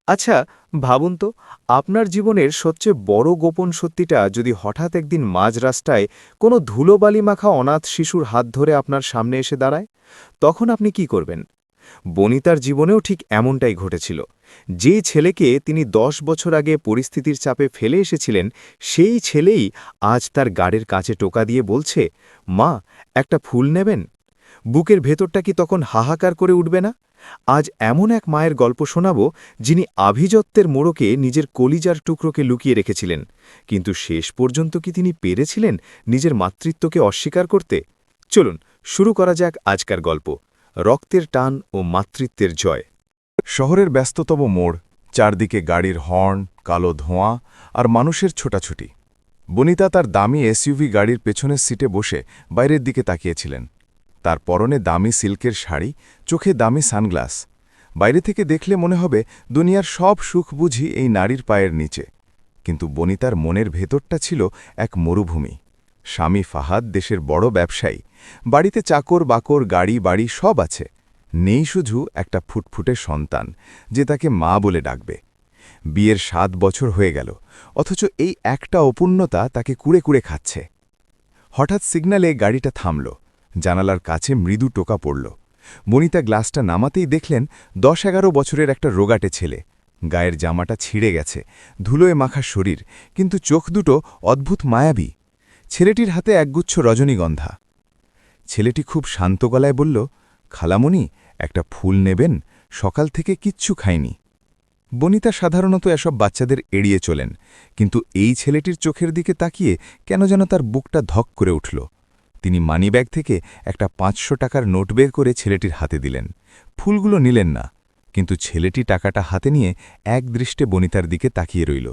আচ্ছা, ভাবুন তো, আপনার জীবনের সবচেয়ে বড় গোপন সত্যিটা যদি হঠাৎ একদিন মাঝ রাস্তায় কোনো ধুলোবালি মাখা অনাথ শিশুর হাত ধরে আপনার সামনে এসে দাঁড়ায়, তখন আপনি কি করবেন? বনিতার জীবনেও ঠিক এমনটাই ঘটেছিল। যে ছেলেকে তিনি ১০ বছর আগে পরিস্থিতির চাপে ফেলে এসেছিলেন, সেই ছেলেই আজ তার গাড়ির কাছে টোকা দিয়ে বলছে, মা, একটা ফুল নেবেন? বুকের ভেতরটা কি তখন হাহাকার করে উঠবে না? আজ এমন এক মায়ের গল্প শোনাব, যিনি আভিজাত্যের মোড়কে নিজের কলিজার টুকরোকে লুকিয়ে রেখেছিলেন, কিন্তু শেষ পর্যন্ত কি তিনি পেরেছিলেন নিজের মাতৃত্বকে অস্বীকার করতে? চলুন শুরু করা যাক আজকার গল্প, রক্তের টান ও মাতৃত্বের জয়। শহরের ব্যস্ততম মোড়, চারদিকে গাড়ির হর্ন, কালো ধোঁয়া আর মানুষের ছোটাছুটি। বনিতা তার দামি এসইউভি গাড়ির পেছনের সিটে বসে বাইরের দিকে তাকিয়েছিলেন। তার পরনে দামি সিল্কের শাড়ি, চোখে দামি সানগ্লাস। বাইরে থেকে দেখলে মনে হবে দুনিয়ার সব সুখ বুঝি এই নারীর পায়ের নিচে। কিন্তু বনিতার মনের ভেতরটা ছিল এক মরুভূমি। স্বামী ফাহাদ দেশের বড় ব্যবসায়ী, বাড়িতে চাকর বাকর গাড়ি বাড়ি সব আছে, নেই শুধু একটা ফুটফুটে সন্তান যে তাকে মা বলে ডাকবে। বিয়ের ৭ বছর হয়ে গেল, অথচ এই একটা অপূর্ণতা তাকে কুড়ে কুড়ে খাচ্ছে। হঠাৎ সিগন্যালে গাড়িটা থামল, জানালার কাছে মৃদু টোকা পড়ল। বনিতা গ্লাসটা নামাতেই দেখলেন ১০-১১ বছরের একটা রোগাটে ছেলে। গায়ের জামাটা ছিঁড়ে গেছে, ধুলোয় মাখা শরীর, কিন্তু চোখ দুটো অদ্ভুত মায়াবী। ছেলেটির হাতে একগুচ্ছ রজনীগন্ধা। ছেলেটি খুব শান্ত গলায় বলল, খালামণি, একটা ফুল নেবেন? সকাল থেকে কিচ্ছু খাইনি। বনিতা সাধারণত এসব বাচ্চাদের এড়িয়ে চলেন, কিন্তু এই ছেলেটির চোখের দিকে তাকিয়ে কেন যেন তার বুকটা ধক করে উঠল। তিনি মানিব্যাগ থেকে একটা ৫০০ টাকার নোট বের করে ছেলেটির হাতে দিলেন। ফুলগুলো নিলেন না, কিন্তু ছেলেটি টাকাটা হাতে নিয়ে একদৃষ্টে বনিতার দিকে তাকিয়ে রইল।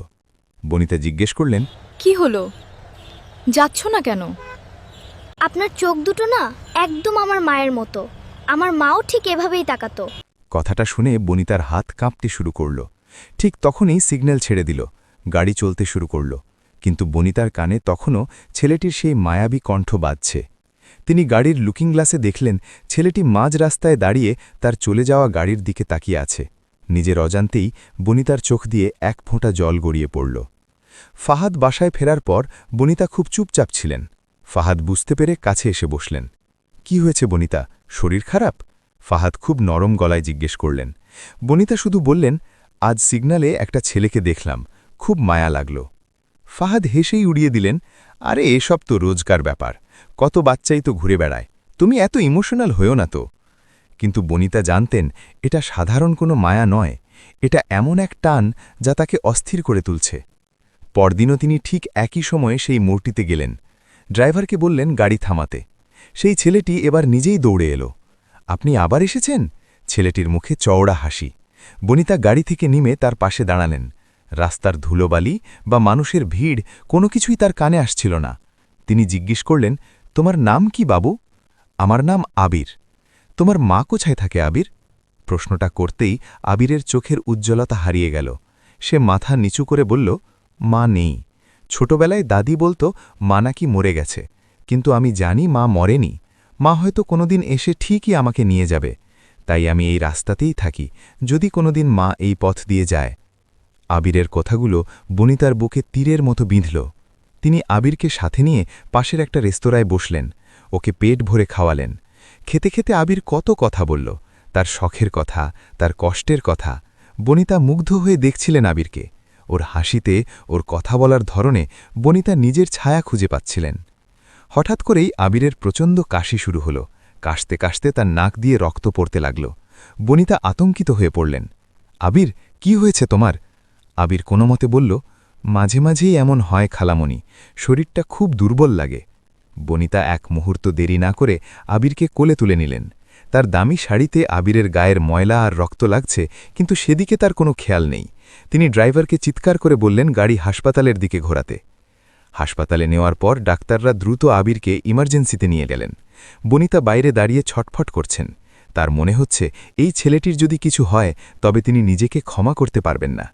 বনিতা জিজ্ঞেস করলেন, কি হলো? যাচ্ছ না কেন? আপনার চোখ দুটো না একদম আমার মায়ের মতো। আমার মাও ঠিক এভাবেই তাকাতো। কথাটা শুনে বনিতার হাত কাঁপতে শুরু করল। ঠিক তখনই সিগন্যাল ছেড়ে দিল, গাড়ি চলতে শুরু করল। কিন্তু বনিতার কানে তখনও ছেলেটির সেই মায়াবী কণ্ঠ বাজছে। তিনি গাড়ির লুকিং গ্লাসে দেখলেন ছেলেটি মাঝ রাস্তায় দাঁড়িয়ে তার চলে যাওয়া গাড়ির দিকে তাকিয়ে আছে। নিজের অজান্তেই বনিতার চোখ দিয়ে এক ফোঁটা জল গড়িয়ে পড়ল। ফাহাদ বাসায় ফেরার পর বনিতা খুব চুপচাপ ছিলেন। ফাহাদ বুঝতে পেরে কাছে এসে বসলেন। কি হয়েছে বনিতা, শরীর খারাপ? ফাহাদ খুব নরম গলায় জিজ্ঞেস করলেন। বনিতা শুধু বললেন, আজ সিগন্যালে একটা ছেলেকে দেখলাম, খুব মায়া লাগল। ফাহাদ হেসেই উড়িয়ে দিলেন, আরে এসব তো রোজকার ব্যাপার, কত বাচ্চাই তো ঘুরে বেড়ায়, তুমি এত ইমোশনাল হয়েও না তো। কিন্তু বনিতা জানতেন এটা সাধারণ কোনো মায়া নয়, এটা এমন এক টান যা তাকে অস্থির করে তুলছে। পরদিনও তিনি ঠিক একই সময়ে সেই মোড়টিতে গেলেন। ড্রাইভারকে বললেন গাড়ি থামাতে। সেই ছেলেটি এবার নিজেই দৌড়ে এলো। আপনি আবার এসেছেন? ছেলেটির মুখে চওড়া হাসি। বনিতা গাড়ি থেকে নেমে তার পাশে দাঁড়ালেন। রাস্তার ধুলোবালি বা মানুষের ভিড় কোনো কিছুই তার কানে আসছিল না। তিনি জিজ্ঞেস করলেন, তোমার নাম কি বাবু? আমার নাম আবির। তোমার মা কোথায় থাকে আবির? প্রশ্নটা করতেই আবিরের চোখের উজ্জ্বলতা হারিয়ে গেল। সে মাথা নিচু করে বলল, মা নেই। ছোটবেলায় দাদি বলতো মা নাকি মরে গেছে, কিন্তু আমি জানি মা মরেনি। মা হয়তো কোনোদিন এসে ঠিকই আমাকে নিয়ে যাবে, তাই আমি এই রাস্তাতেই থাকি, যদি কোনোদিন মা এই পথ দিয়ে যায়। আবিরের কথাগুলো বনিতার বুকে তীরের মতো বিঁধল। তিনি আবিরকে সাথে নিয়ে পাশের একটা রেস্তোরাঁয় বসলেন, ওকে পেট ভরে খাওয়ালেন। খেতে খেতে আবির কত কথা বলল, তার শখের কথা, তার কষ্টের কথা। বনিতা মুগ্ধ হয়ে দেখছিলেন আবিরকে। ওর হাসিতে, ওর কথা বলার ধরনে বনিতা নিজের ছায়া খুঁজে পাচ্ছিলেন। হঠাৎ করেই আবিরের প্রচণ্ড কাশি শুরু হল। কাশতে কাশতে তার নাক দিয়ে রক্ত পড়তে লাগল। বনিতা আতঙ্কিত হয়ে পড়লেন। আবির, কি হয়েছে তোমার? আবির কোনো মতে বলল, মাঝে মাঝেই এমন হয় খালামণি, শরীরটা খুব দুর্বল লাগে। বনিতা এক মুহূর্ত দেরি না করে আবিরকে কোলে তুলে নিলেন। তার দামি শাড়িতে আবিরের গায়ের ময়লা আর রক্ত লাগছে, কিন্তু সেদিকে তার কোনো খেয়াল নেই। তিনি ড্রাইভারকে চিৎকার করে বললেন গাড়ি হাসপাতালের দিকে ঘোরাতে। হাসপাতালে নেওয়ার পর ডাক্তাররা দ্রুত আবিরকে ইমার্জেন্সিতে নিয়ে গেলেন। বনিতা বাইরে দাঁড়িয়ে ছটফট করছেন। তার মনে হচ্ছে এই ছেলেটির যদি কিছু হয় তবে তিনি নিজেকে ক্ষমা করতে পারবেন না।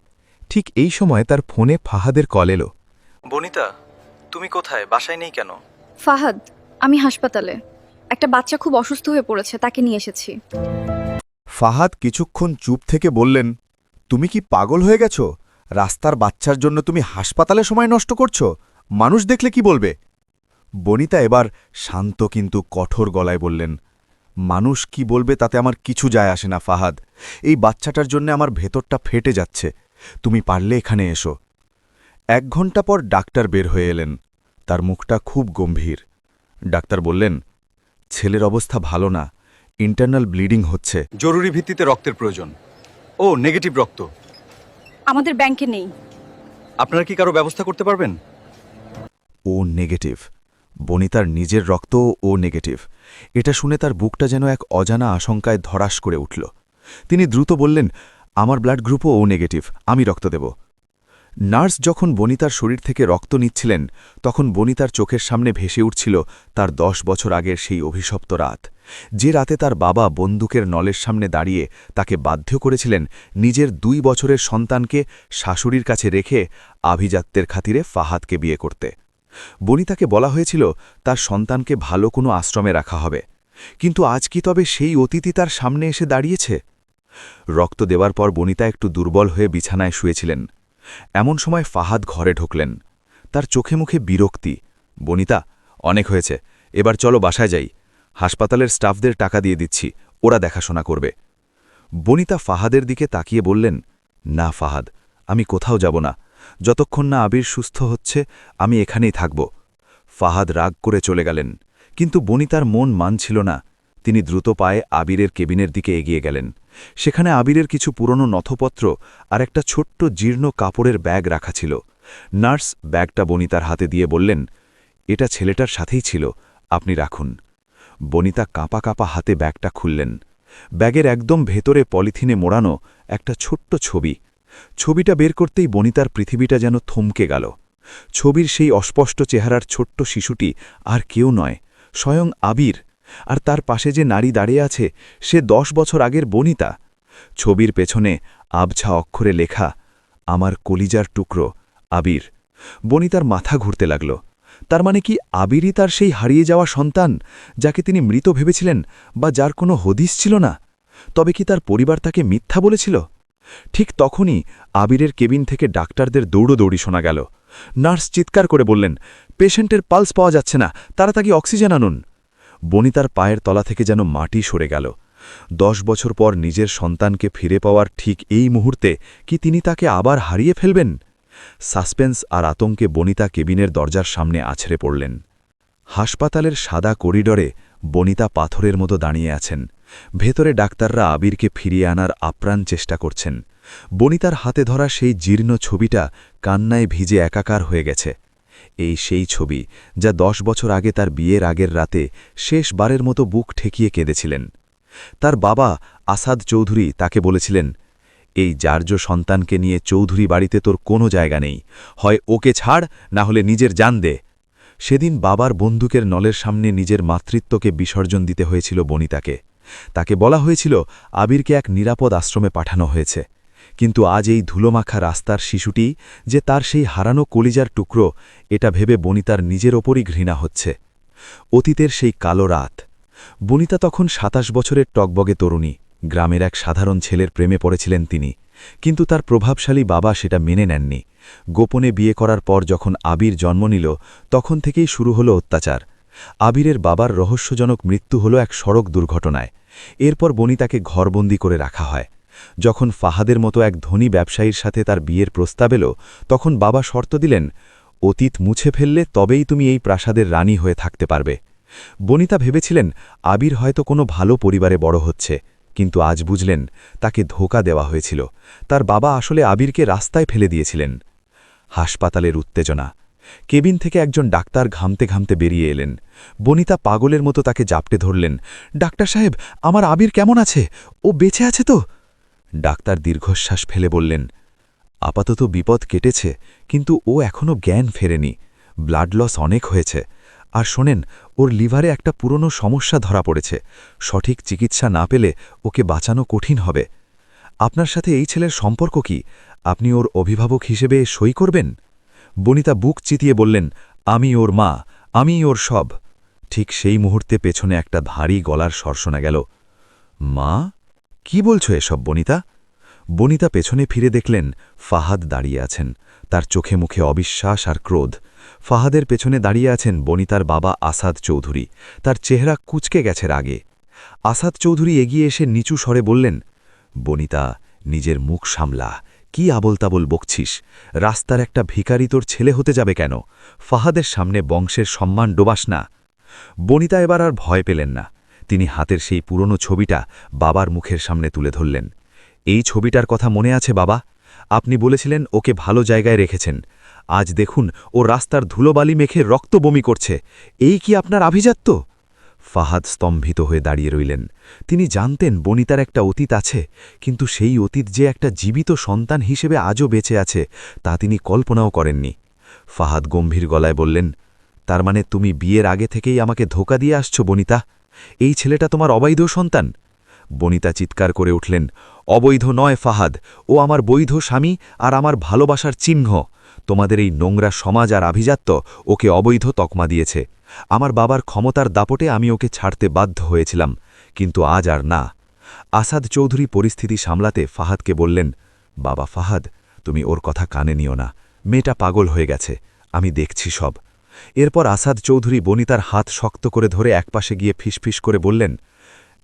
ঠিক এই সময় তার ফোনে ফাহাদের কল এলো। বনিতা, তুমি কোথায়? বাসায় নেই কেন? ফাহাদ, আমি হাসপাতালে। একটা বাচ্চা খুব অসুস্থ হয়ে পড়েছে, তাকে নিয়ে এসেছি। ফাহাদ কিছুক্ষণ চুপ থেকে বললেন, তুমি কি পাগল হয়ে গেছো? রাস্তার বাচ্চার জন্য তুমি হাসপাতালে সময় নষ্ট করছো? মানুষ দেখলে কি বলবে? বনিতা এবার শান্ত কিন্তু কঠোর গলায় বললেন, মানুষ কি বলবে তাতে আমার কিছু যায় আসে না ফাহাদ। এই বাচ্চাটার জন্য আমার ভেতরটা ফেটে যাচ্ছে। তুমি পারলে এখানে এসো। 1 ঘন্টা পর ডাক্তার বের হয়ে এলেন। তার মুখটা খুব গম্ভীর। ডাক্তার বললেন, ছেলের অবস্থা ভালো না, ইন্টারনাল ব্লিডিং হচ্ছে। জরুরি ভিত্তিতে রক্তের প্রয়োজন। ও নেগেটিভ রক্ত। আমাদের ব্যাংকে নেই। আপনারা কি কারো ব্যবস্থা করতে পারবেন? ও নেগেটিভ। বনিতার নিজের রক্ত ও নেগেটিভ। এটা শুনে তার বুকটা যেন এক অজানা আশঙ্কায় ধরাস করে উঠল। তিনি দ্রুত বললেন, আমার ব্লাড গ্রুপও ও নেগেটিভ, আমি রক্ত দেব। নার্স যখন বনিতার শরীর থেকে রক্ত নিচ্ছিলেন, তখন বনিতার চোখের সামনে ভেসে উঠছিল তার 10 বছর আগের সেই অভিশপ্ত রাত, যে রাতে তার বাবা বন্দুকের নলের সামনে দাঁড়িয়ে তাকে বাধ্য করেছিলেন নিজের 2 বছরের সন্তানকে শাশুড়ির কাছে রেখে আভিজাত্যের খাতিরে ফাহাদকে বিয়ে করতে। বনিতাকে বলা হয়েছিল তার সন্তানকে ভালো কোনো আশ্রমে রাখা হবে, কিন্তু আজ কি তবে সেই অতিথি তার সামনে এসে দাঁড়িয়েছে? রক্ত দেওয়ার পর বনিতা একটু দুর্বল হয়ে বিছানায় শুয়েছিলেন। এমন সময় ফাহাদ ঘরে ঢুকলেন। তার চোখে মুখে বিরক্তি। বনিতা, অনেক হয়েছে, এবার চলো বাসায় যাই। হাসপাতালের স্টাফদের টাকা দিয়ে দিচ্ছি, ওরা দেখাশোনা করবে। বনিতা ফাহাদের দিকে তাকিয়ে বললেন, না ফাহাদ, আমি কোথাও যাব না। যতক্ষণ না আবির সুস্থ হচ্ছে আমি এখানেই থাকব। ফাহাদ রাগ করে চলে গেলেন, কিন্তু বনিতার মন মানছিল না। তিনি দ্রুত পায়ে আবিরের কেবিনের দিকে এগিয়ে গেলেন। সেখানে আবিরের কিছু পুরনো নথপত্র আর একটা ছোট্ট জীর্ণ কাপড়ের ব্যাগ রাখা ছিল। নার্স ব্যাগটা বনিতার হাতে দিয়ে বললেন, এটা ছেলেটার সাথেই ছিল, আপনি রাখুন। বনিতা কাঁপা কাঁপা হাতে ব্যাগটা খুললেন। ব্যাগের একদম ভেতরে পলিথিনে মোড়ানো একটা ছোট্ট ছবি। ছবিটা বের করতেই বনিতার পৃথিবীটা যেন থমকে গেল। ছবির সেই অস্পষ্ট চেহারার ছোট্ট শিশুটি আর কেউ নয়, স্বয়ং আবির। আর তার পাশে যে নারী দাঁড়িয়ে আছে সে 10 বছর আগের বনিতা। ছবির পেছনে আবছা অক্ষরে লেখা, আমার কলিজার টুকরো আবির। বনিতার মাথা ঘুরতে লাগল। তার মানে কি আবিরই তার সেই হারিয়ে যাওয়া সন্তান, যাকে তিনি মৃত ভেবেছিলেন বা যার কোনো হদিস ছিল না? তবে কি তার পরিবার তাকে মিথ্যা বলেছিল? ঠিক তখনই আবিরের কেবিন থেকে ডাক্তারদের দৌড়োদৌড়ি শোনা গেল। নার্স চিৎকার করে বললেন, পেশেন্টের পালস পাওয়া যাচ্ছে না, তাড়াতাড়ি অক্সিজেন আনুন। বনিতার পায়ের তলা থেকে যেন মাটি সরে গেল। 10 বছর পর নিজের সন্তানকে ফিরে পাওয়ার ঠিক এই মুহূর্তে কি তিনি তাকে আবার হারিয়ে ফেলবেন? সাসপেন্স আর আতঙ্কে বনিতা কেবিনের দরজার সামনে আছড়ে পড়লেন। হাসপাতালের সাদা করিডরে বনিতা পাথরের মতো দাঁড়িয়ে আছেন। ভেতরে ডাক্তাররা আবিরকে ফিরিয়ে আনার আপ্রাণ চেষ্টা করছেন। বনিতার হাতে ধরা সেই জীর্ণ ছবিটা কান্নায় ভিজে একাকার হয়ে গেছে। এই সেই ছবি যা 10 বছর আগে তার বিয়ের আগের রাতে শেষবারের মতো বুক ঠেকিয়ে কেঁদেছিলেন। তার বাবা আসাদ চৌধুরী তাকে বলেছিলেন, এই জার্জ সন্তানকে নিয়ে চৌধুরী বাড়িতে তোর কোনো জায়গা নেই, হয় ওকে ছাড়, না হলে নিজের জান দে। সেদিন বাবার বন্দুকের নলের সামনে নিজের মাতৃত্বকে বিসর্জন দিতে হয়েছিল বনিতাকে। তাকে বলা হয়েছিল আবিরকে এক নিরাপদ আশ্রমে পাঠানো হয়েছে, কিন্তু আজ এই ধুলোমাখা রাস্তার শিশুটি যে তার সেই হারানো কলিজার টুকরো, এটা ভেবে বনিতার নিজের ওপরই ঘৃণা হচ্ছে। অতীতের সেই কালো রাত। বনিতা তখন 27 বছরের টকবগে তরুণী। গ্রামের এক সাধারণ ছেলের প্রেমে পড়েছিলেন তিনি, কিন্তু তার প্রভাবশালী বাবা সেটা মেনে নেননি। গোপনে বিয়ে করার পর যখন আবির জন্ম নিল, তখন থেকেই শুরু হলো অত্যাচার। আবিরের বাবার রহস্যজনক মৃত্যু হলো এক সড়ক দুর্ঘটনায়। এরপর বনিতাকে ঘরবন্দি করে রাখা হয়। যখন ফাহাদের মতো এক ধনী ব্যবসায়ীর সাথে তার বিয়ের প্রস্তাব এলো, তখন বাবা শর্ত দিলেন, অতীত মুছে ফেললে তবেই তুমি এই প্রাসাদের রানী হয়ে থাকতে পারবে। বনিতা ভেবেছিলেন আবির হয়তো কোনো ভালো পরিবারে বড় হচ্ছে, কিন্তু আজ বুঝলেন তাকে ধোঁকা দেওয়া হয়েছিল। তার বাবা আসলে আবিরকে রাস্তায় ফেলে দিয়েছিলেন। হাসপাতালের উত্তেজনা। কেবিন থেকে একজন ডাক্তার ঘামতে ঘামতে বেরিয়ে এলেন। বনিতা পাগলের মতো তাকে জাপটে ধরলেন, ডাক্তার সাহেব, আমার আবির কেমন আছে? ও বেঁচে আছে তো? ডাক্তার দীর্ঘশ্বাস ফেলে বললেন, আপাতত বিপদ কেটেছে, কিন্তু ও এখনও জ্ঞান ফেরেনি। ব্লাড লস অনেক হয়েছে। আর শোনেন, ওর লিভারে একটা পুরনো সমস্যা ধরা পড়েছে। সঠিক চিকিৎসা না পেলে ওকে বাঁচানো কঠিন হবে। আপনার সাথে এই ছেলের সম্পর্ক কি? আপনি ওর অভিভাবক হিসেবে সই করবেন? বনিতা বুক চিতিয়ে বললেন, আমি ওর মা, আমি ওর সব। ঠিক সেই মুহূর্তে পেছনে একটা ভারী গলার স্বর শোনা গেল। মা? কি বলছো এসব বনিতা? বনিতা পেছনে ফিরে দেখলেন ফাহাদ দাঁড়িয়ে আছেন, তার চোখে মুখে অবিশ্বাস আর ক্রোধ। ফাহাদের পেছনে দাঁড়িয়ে আছেন বনিতার বাবা আসাদ চৌধুরী, তার চেহারা কুঁচকে গেছে রাগে। আসাদ চৌধুরী এগিয়ে এসে নিচু স্বরে বললেন, বনিতা, নিজের মুখ সামলা, কি আবলতাবল বকছিস? রাস্তার একটা ভিখারি তোর ছেলে হতে যাবে কেন? ফাহাদের সামনে বংশের সম্মান ডোবাস না। বনিতা এবার আর ভয় পেলেন না। তিনি হাতের সেই পুরনো ছবিটা বাবার মুখের সামনে তুলে ধরলেন। এই ছবিটার কথা মনে আছে বাবা? আপনি বলেছিলেন ওকে ভালো জায়গায় রেখেছেন। আজ দেখুন ও রাস্তার ধুলোবালি মেখে রক্ত বমি করছে। এই কি আপনার আভিজাত্য? ফাহাদ স্তম্ভিত হয়ে দাঁড়িয়ে রইলেন। তিনি জানতেন বনিতার একটা অতীত আছে, কিন্তু সেই অতীত যে একটা জীবিত সন্তান হিসেবে আজও বেঁচে আছে তা তিনি কল্পনাও করেননি। ফাহাদ গম্ভীর গলায় বললেন, তার মানে তুমি বিয়ের আগে থেকেই আমাকে ধোঁকা দিয়ে আসছো বনিতা? এই ছেলেটা তোমার অবৈধ সন্তান? বনিতা চিৎকার করে উঠলেন, অবৈধ নয় ফাহাদ, ও আমার বৈধ স্বামী আর আমার ভালোবাসার চিহ্ন। তোমাদের এই নোংরা সমাজ আর আভিজাত্য ওকে অবৈধ তকমা দিয়েছে। আমার বাবার ক্ষমতার দাপটে আমি ওকে ছাড়তে বাধ্য হয়েছিলাম, কিন্তু আজ আর না। আসাদ চৌধুরী পরিস্থিতি সামলাতে ফাহাদকে বললেন, বাবা ফাহাদ, তুমি ওর কথা কানে নিও না, মেয়েটা পাগল হয়ে গেছে, আমি দেখছি সব। এরপর আসাদ চৌধুরী বনিতার হাত শক্ত করে ধরে একপাশে গিয়ে ফিসফিস করে বললেন,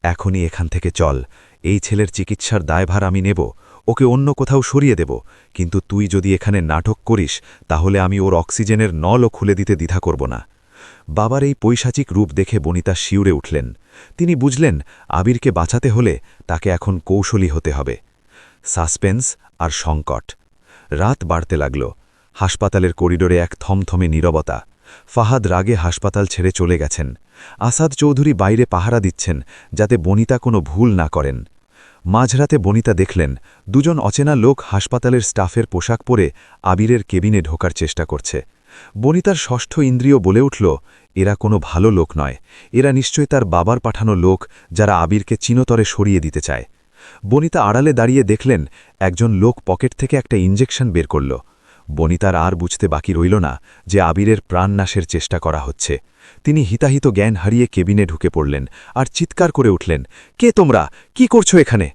এখনই এখান থেকে চল, এই ছেলের চিকিৎসার দায়ভার আমি নেব, ওকে অন্য কোথাও সরিয়ে দেব, কিন্তু তুই যদি এখানে নাটক করিস তাহলে আমি ওর অক্সিজেনের নলও খুলে দিতে দ্বিধা করব না। বাবার এই পৈশাচিক রূপ দেখে বনিতা শিউরে উঠলেন। তিনি বুঝলেন আবিরকে বাঁচাতে হলে তাকে এখন কৌশলী হতে হবে। সাসপেন্স আর সংকট। রাত বাড়তে লাগল। হাসপাতালের করিডোরে এক থমথমে নীরবতা। ফাহাদ রাগে হাসপাতাল ছেড়ে চলে গেছেন। আসাদ চৌধুরী বাইরে পাহারা দিচ্ছেন যাতে বনিতা কোনো ভুল না করেন। মাঝরাতে বনিতা দেখলেন দুজন অচেনা লোক হাসপাতালের স্টাফের পোশাক পরে আবিরের কেবিনে ঢোকার চেষ্টা করছে। বনিতার ষষ্ঠ ইন্দ্রিয় বলে উঠল, এরা কোনো ভালো লোক নয়, এরা নিশ্চয় তার বাবার পাঠানো লোক যারা আবিরকে চিনতরে সরিয়ে দিতে চায়। বনিতা আড়ালে দাঁড়িয়ে দেখলেন একজন লোক পকেট থেকে একটা ইঞ্জেকশন বের করল। বনিতার আর বুঝতে বাকি রইল না যে আবিরের প্রাণনাশের চেষ্টা করা হচ্ছে। তিনি হিতাহিত জ্ঞান হারিয়ে কেবিনে ঢুকে পড়লেন আর চিৎকার করে উঠলেন, কে তোমরা? কি করছো এখানে?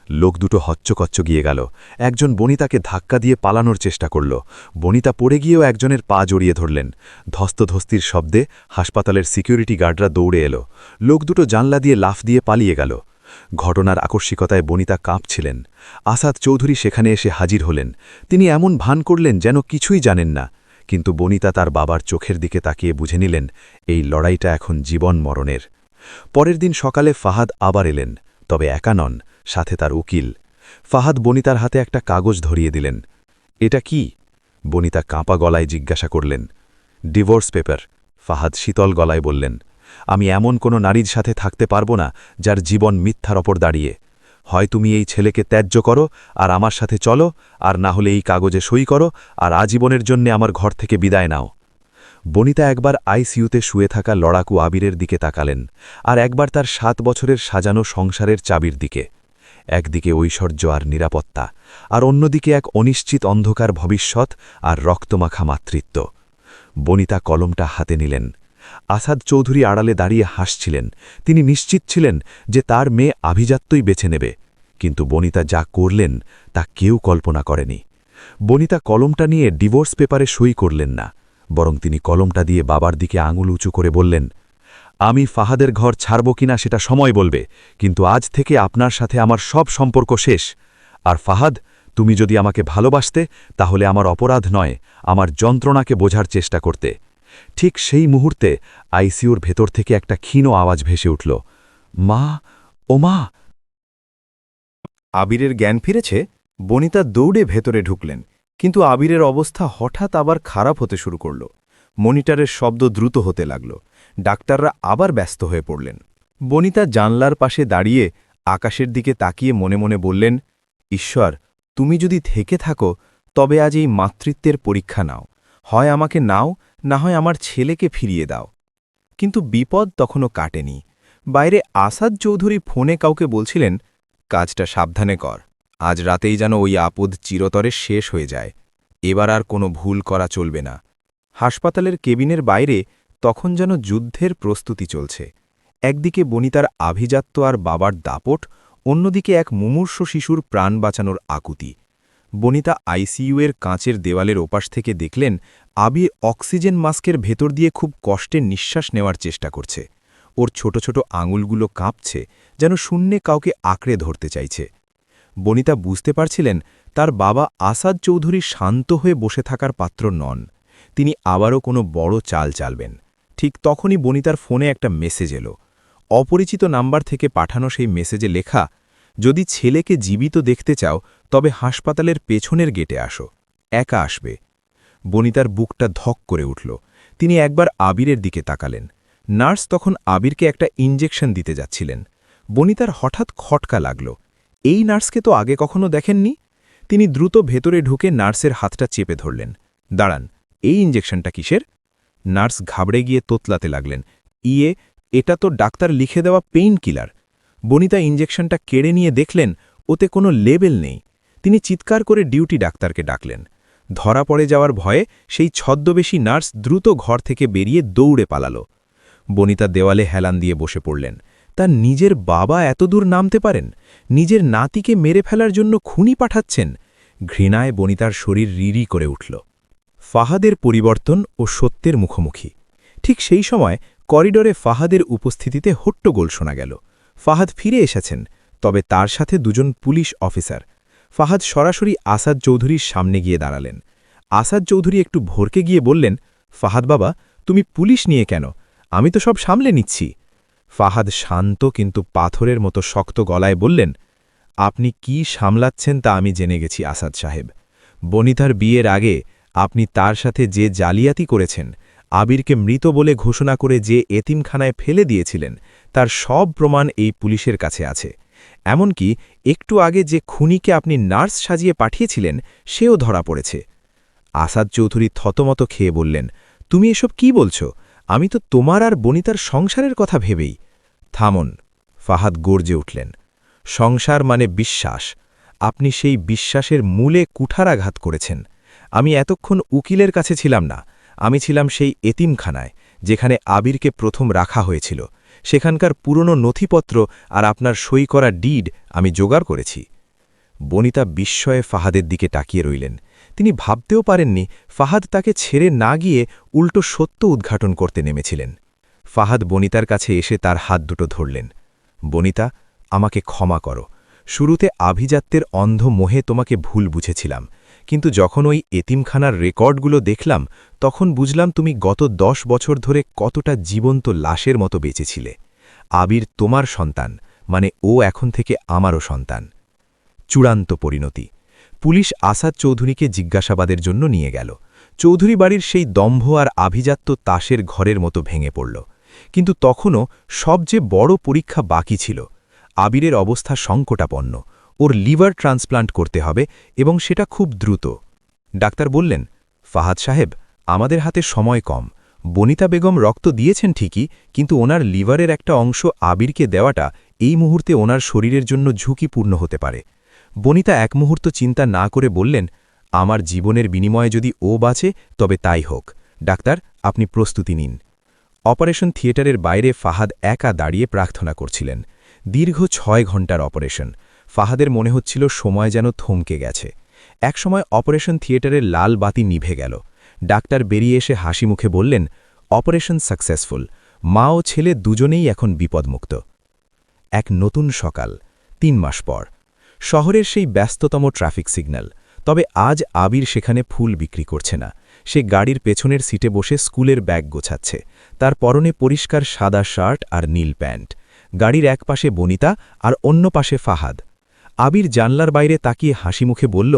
লোক দুটো হচ্চকচ্চ গিয়ে গেল। একজন বনিতাকে ধাক্কা দিয়ে পালানোর চেষ্টা করল। বনিতা পড়ে গিয়েও একজনের পা জড়িয়ে ধরলেন। ধস্তধস্তির শব্দে হাসপাতালের সিকিউরিটি গার্ডরা দৌড়ে এলো। লোক দুটো জানলা দিয়ে লাফ দিয়ে পালিয়ে গেল। ঘটনার আকস্মিকতায় বনিতা কাঁপছিলেন। আসাদ চৌধুরী সেখানে এসে হাজির হলেন। তিনি এমন ভান করলেন যেন কিছুই জানেন না, কিন্তু বনিতা তার বাবার চোখের দিকে তাকিয়ে বুঝে নিলেন এই লড়াইটা এখন জীবন মরণের। পরের দিন সকালে ফাহাদ আবার এলেন, তবে একা নন, সাথে তার উকিল। ফাহাদ বনিতার হাতে একটা কাগজ ধরিয়ে দিলেন। এটা কি? বনিতা কাঁপা গলায় জিজ্ঞাসা করলেন। ডিভোর্স পেপার, ফাহাদ শীতল গলায় বললেন। আমি এমন কোনো নারীর সাথে থাকতে পারব না যার জীবন মিথ্যার ওপর দাঁড়িয়ে। হয় তুমি এই ছেলেকে ত্যায্য করো আর আমার সাথে চলো, আর না হলে এই কাগজে সই করো আর আজীবনের জন্যে আমার ঘর থেকে বিদায় নাও। বনিতা একবার আইসিইউতে শুয়ে থাকা লড়াকু আবিরের দিকে তাকালেন, আর একবার তার 7 বছরের সাজানো সংসারের চাবির দিকে। একদিকে ঐশ্বর্য আর নিরাপত্তা, আর অন্যদিকে এক অনিশ্চিত অন্ধকার ভবিষ্যৎ আর রক্তমাখা মাতৃত্ব। বনিতা কলমটা হাতে নিলেন। আসাদ চৌধুরী আড়ালে দাঁড়িয়ে হাসছিলেন। তিনি নিশ্চিত ছিলেন যে তার মেয়ে আভিজাত্যই বেছে নেবে, কিন্তু বনিতা যা করলেন তা কেউ কল্পনা করেনি। বনিতা কলমটা নিয়ে ডিভোর্স পেপারে সই করলেন না, বরং তিনি কলমটা দিয়ে বাবার দিকে আঙুল উঁচু করে বললেন, আমি ফাহাদের ঘর ছাড়ব কিনা সেটা সময় বলবে, কিন্তু আজ থেকে আপনার সাথে আমার সব সম্পর্ক শেষ। আর ফাহাদ, তুমি যদি আমাকে ভালোবাসতে তাহলে আমার অপরাধ নয়, আমার যন্ত্রণাকে বোঝার চেষ্টা করতে। ঠিক সেই মুহূর্তে আইসিইউর ভেতর থেকে একটা ক্ষীণ আওয়াজ ভেসে উঠল, মা, ও মা। আবিরের জ্ঞান ফিরেছে। বনিতা দৌড়ে ভেতরে ঢুকলেন, কিন্তু আবিরের অবস্থা হঠাৎ আবার খারাপ হতে শুরু করল। মনিটরের শব্দ দ্রুত হতে লাগল। ডাক্তাররা আবার ব্যস্ত হয়ে পড়লেন। বনিতা জানলার পাশে দাঁড়িয়ে আকাশের দিকে তাকিয়ে মনে মনে বললেন, ঈশ্বর, তুমি যদি থেকে থাকো তবে আজ এই মাতৃত্বের পরীক্ষা নাও, হয় আমাকে নাও, না হয় আমার ছেলেকে ফিরিয়ে দাও। কিন্তু বিপদ তখনও কাটেনি। বাইরে আসাদ চৌধুরী ফোনে কাউকে বলছিলেন, কাজটা সাবধানে কর, আজ রাতেই যেন ওই আপদ চিরতরে শেষ হয়ে যায়, এবার আর কোনো ভুল করা চলবে না। হাসপাতালের কেবিনের বাইরে তখন যেন যুদ্ধের প্রস্তুতি চলছে। একদিকে বনিতার আভিজাত্য আর বাবার দাপট, অন্যদিকে এক মুমূর্ষ শিশুর প্রাণ বাঁচানোর আকুতি। বনিতা আইসিইউ-এর কাঁচের দেওয়ালের ওপাশ থেকে দেখলেন আবির অক্সিজেন মাস্কের ভেতর দিয়ে খুব কষ্টে নিঃশ্বাস নেওয়ার চেষ্টা করছে। ওর ছোট ছোট আঙুলগুলো কাঁপছে, যেন শূন্যে কাউকে আঁকড়ে ধরতে চাইছে। বনিতা বুঝতে পারছিলেন তার বাবা আসাদ চৌধুরী শান্ত হয়ে বসে থাকার পাত্র নন। তিনি আবারও কোনো বড় চাল চালবেন। ঠিক তখনই বনিতার ফোনে একটা মেসেজ এলো। অপরিচিত নাম্বার থেকে পাঠানো সেই মেসেজে লেখা, যদি ছেলেকে জীবিত দেখতে চাও তবে হাসপাতালের পেছনের গেটে আসো, একা আসবে। বনিতার বুকটা ধক করে উঠল। তিনি একবার আবিরের দিকে তাকালেন। নার্স তখন আবিরকে একটা ইনজেকশন দিতে যাচ্ছিলেন। বনিতার হঠাৎ খটকা লাগল। এই নার্সকে তো আগে কখনো দেখেননি। তিনি দ্রুত ভেতরে ঢুকে নার্সের হাতটা চেপে ধরলেন। দাঁড়ান, এই ইনজেকশনটা কিসের? নার্স ঘাবড়ে গিয়ে তোতলাতে লাগলেন। এটা তো ডাক্তার লিখে দেওয়া পেইন কিলার। বনিতা ইনজেকশনটা কেড়ে নিয়ে দেখলেন ওতে কোনো লেবেল নেই। তিনি চিৎকার করে ডিউটি ডাক্তারকে ডাকলেন। ধরা পড়ে যাওয়ার ভয়ে সেই ছদ্মবেশী নার্স দ্রুত ঘর থেকে বেরিয়ে দৌড়ে পালাল। বনিতা দেওয়ালে হেলান দিয়ে বসে পড়লেন। তার নিজের বাবা এতদূর নামতে পারেন? নিজের নাতিকে মেরে ফেলার জন্য খুনি পাঠাচ্ছেন? ঘৃণায় বনিতার শরীর রিরি করে উঠল। ফাহাদের পরিবর্তন ও সত্যের মুখোমুখি। ঠিক সেই সময় করিডোরে ফাহাদের উপস্থিতিতে হট্টগোল শোনা গেল। ফাহাদ ফিরে এসেছেন, তবে তার সাথে দুজন পুলিশ অফিসার। ফাহাদ সরাসরি আসাদ চৌধুরীর সামনে গিয়ে দাঁড়ালেন। আসাদ চৌধুরী একটু ভরকে গিয়ে বললেন, ফাহাদ বাবা, তুমি পুলিশ নিয়ে কেন? আমি তো সব সামলে নিচ্ছি। ফাহাদ শান্ত কিন্তু পাথরের মতো শক্ত গলায় বললেন, আপনি কি সামলাচ্ছেন তা আমি জেনে গেছি আসাদ সাহেব। বনিতার বিয়ের আগে আপনি তার সাথে যে জালিয়াতি করেছেন, আবিরকে মৃত বলে ঘোষণা করে যে এতিমখানায় ফেলে দিয়েছিলেন, তার সব প্রমাণ এই পুলিশের কাছে আছে। এমনকি একটু আগে যে খুনিকে আপনি নার্স সাজিয়ে পাঠিয়েছিলেন সেও ধরা পড়েছে। আসাদ চৌধুরী থতমত খেয়ে বললেন, তুমি এসব কি বলছো? আমি তো তোমার আর বনিতার সংসারের কথা ভেবেই। থামুন, ফাহাদ গর্জে উঠলেন। সংসার মানে বিশ্বাস। আপনি সেই বিশ্বাসের মূলে কুঠারাঘাত করেছেন। আমি এতক্ষণ উকিলের কাছে ছিলাম না, আমি ছিলাম সেই এতিমখানায় যেখানে আবিরকে প্রথম রাখা হয়েছিল। সেখানকার পুরনো নথিপত্র আর আপনার সই করা ডিড আমি জোগাড় করেছি। বনিতা বিস্ময়ে ফাহাদের দিকে তাকিয়ে রইলেন। তিনি ভাবতেও পারেননি ফাহাদ তাকে ছেড়ে না গিয়ে উল্টো সত্য উদ্ঘাটন করতে নেমেছিলেন। ফাহাদ বনিতার কাছে এসে তার হাত দুটো ধরলেন। বনিতা, আমাকে ক্ষমা করো। শুরুতে আভিজাত্যের অন্ধ মোহে তোমাকে ভুল বুঝেছিলাম, কিন্তু যখন ওই এতিমখানার রেকর্ডগুলো দেখলাম তখন বুঝলাম তুমি গত 10 বছর ধরে কতটা জীবন্ত লাশের মতো বেঁচেছিলে। আবির তোমার সন্তান, মানে ও এখন থেকে আমারও সন্তান। চূড়ান্ত পরিণতি। পুলিশ আসাদ চৌধুরীকে জিজ্ঞাসাবাদের জন্য নিয়ে গেল। চৌধুরী বাড়ির সেই দম্ভ আর আভিজাত্য তাসের ঘরের মতো ভেঙে পড়ল। কিন্তু তখনও সবচেয়ে বড় পরীক্ষা বাকি ছিল। আবিরের অবস্থা সংকটাপন্ন। ওর লিভার ট্রান্সপ্লান্ট করতে হবে এবং সেটা খুব দ্রুত। ডাক্তার বললেন, ফাহাদ সাহেব, আমাদের হাতে সময় কম। বনিতা বেগম রক্ত দিয়েছেন ঠিকই, কিন্তু ওনার লিভারের একটা অংশ আবিরকে দেওয়াটা এই মুহূর্তে ওনার শরীরের জন্য ঝুঁকিপূর্ণ হতে পারে। বনিতা এক মুহূর্ত চিন্তা না করে বললেন, আমার জীবনের বিনিময়ে যদি ও বাঁচে তবে তাই হোক। ডাক্তার, আপনি প্রস্তুতি নিন। অপারেশন থিয়েটারের বাইরে ফাহাদ একা দাঁড়িয়ে প্রার্থনা করছিলেন। দীর্ঘ 6 ঘণ্টার অপারেশন। ফাহাদের মনে হচ্ছিল সময় যেন থমকে গেছে। একসময় অপারেশন থিয়েটারের লাল বাতি নিভে গেল। ডাক্তার বেরিয়ে এসে হাসি মুখে বললেন, অপারেশন সাকসেসফুল। মা ও ছেলে দুজনেই এখন বিপদমুক্ত। এক নতুন সকাল, 3 মাস পর। শহরের সেই ব্যস্ততম ট্রাফিক সিগন্যাল। তবে আজ আবির সেখানে ফুল বিক্রি করছে না। সে গাড়ির পেছনের সিটে বসে স্কুলের ব্যাগ গোছাচ্ছে। তার পরনে পরিষ্কার সাদা শার্ট আর নীল প্যান্ট। গাড়ির এক পাশে বনিতা আর অন্য পাশে ফাহাদ। আবির জানলার বাইরে তাকিয়ে হাসি মুখে বলল,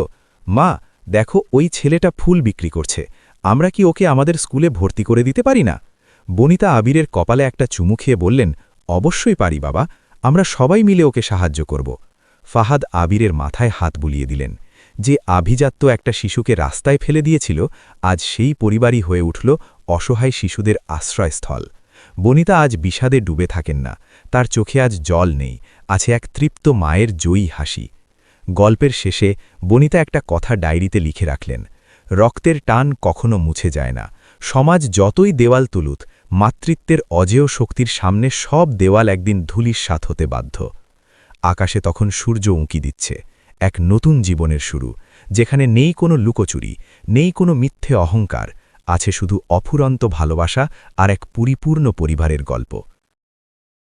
মা, দেখো ওই ছেলেটা ফুল বিক্রি করছে। আমরা কি ওকে আমাদের স্কুলে ভর্তি করে দিতে পারি না? বনিতা আবিরের কপালে একটা চুমু খেয়ে বললেন, অবশ্যই পারি বাবা, আমরা সবাই মিলে ওকে সাহায্য করব। ফাহাদ আবিরের মাথায় হাত বুলিয়ে দিলেন। যে আভিজাত্য একটা শিশুকে রাস্তায় ফেলে দিয়েছিল, আজ সেই পরিবারই হয়ে উঠল অসহায় শিশুদের আশ্রয়স্থল। বনিতা আজ বিষাদে ডুবে থাকেন না। তার চোখে আজ জল নেই, আছে এক তৃপ্ত মায়ের জয়ী হাসি। গল্পের শেষে বনিতা একটা কথা ডায়েরিতে লিখে রাখলেন, রক্তের টান কখনো মুছে যায় না। সমাজ যতই দেওয়াল তুলুত, মাতৃত্বের অজেয় শক্তির সামনে সব দেওয়াল একদিন ধূলিসাৎ হতে বাধ্য। আকাশে তখন সূর্য উঁকি দিচ্ছে, এক নতুন জীবনের শুরু, যেখানে নেই কোনো লুকোচুরি, নেই কোনো মিথ্যে অহংকার, আছে শুধু অফুরন্ত ভালোবাসা আর এক পরিপূর্ণ পরিবারের গল্প।